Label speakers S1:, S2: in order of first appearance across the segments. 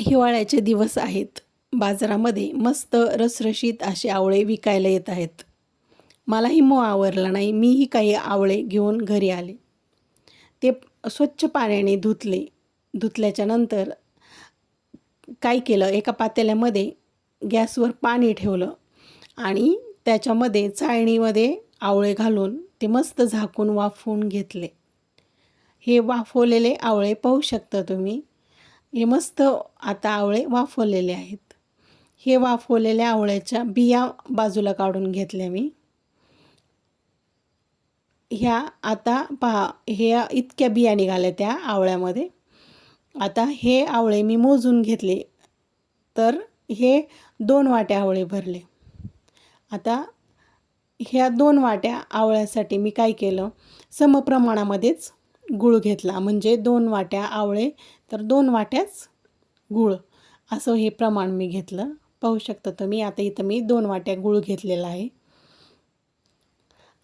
S1: हिवाळ्याचे दिवस आहेत. बाजारामध्ये मस्त रसरशीत असे आवळे विकायला येत आहेत. मलाही मोह आवरला नाही. मीही काही आवळे घेऊन घरी आले. ते स्वच्छ पाण्याने धुतले. धुतल्याच्या नंतर काय केलं, एका पातेल्यामध्ये गॅसवर पाणी ठेवलं आणि त्याच्यामध्ये चाळणीमध्ये आवळे घालून ते मस्त झाकून वाफवून घेतले. हे वाफवलेले आवळे पाहू शकता तुम्ही. हे मस्त आता आवळे वाफवलेले आहेत. हे वाफवलेल्या आवळ्याच्या बिया बाजूला काढून घेतल्या मी. ह्या आता पहा, ह्या इतक्या बिया निघाल्या त्या आवळ्यामध्ये. आता हे आवळे मी मोजून घेतले, तर हे 2 वाट्या आवळे भरले. आता ह्या 2 वाट्या आवळ्यासाठी मी काय केलं, समप्रमाणामध्येच गूळ घेतला. म्हणजे 2 वाट्या आवळे तर 2 वाट्याच गूळ, असं हे प्रमाण मी घेतलं. पाहू शकता तुम्ही. आता इथं मी 2 वाट्या गूळ घेतलेला आहे.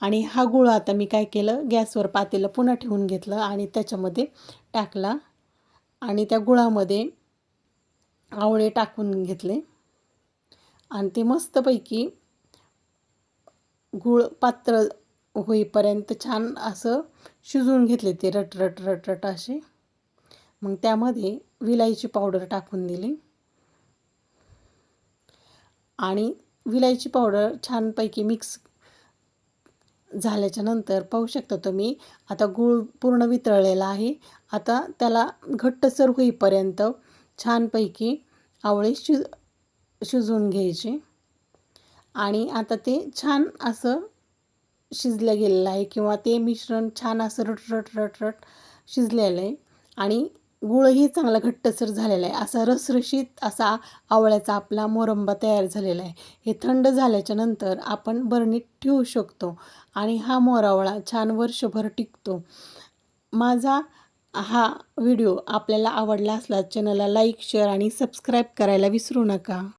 S1: आणि हा गूळ आता मी काय केलं, गॅसवर पातेलं पुन्हा ठेवून घेतलं आणि त्याच्यामध्ये टाकला आणि त्या गुळामध्ये आवळे टाकून घेतले आणि ते मस्तपैकी गूळ पातळ होईपर्यंत छान असं शिजवून घेतले ते रट असे. मग त्यामध्ये विलायची पावडर टाकून दिली आणि विलायची पावडर छानपैकी मिक्स झाल्याच्या नंतर पाहू शकता तुम्ही, आता गूळ पूर्ण वितळलेला आहे. आता त्याला घट्टसर होईपर्यंत छानपैकी आवळे शिजवून घ्यायचे आणि आता ते छान असं शिजलं गेलेलं आहे किंवा ते मिश्रण छान असं रट शिजलेलं आहे आणि गूळही चांगला घट्टसर झालेला आहे. असा रसरशीत असा आवळ्याचा आपला मोरंबा तयार झालेला आहे. हे थंड झाल्याच्या नंतर आपण बरणीत ठेवू शकतो आणि हा मोरावळा छान वर्षभर टिकतो. माझा हा व्हिडिओ आपल्याला आवडला असला चॅनलला लाईक, शेअर आणि सबस्क्राईब करायला विसरू नका.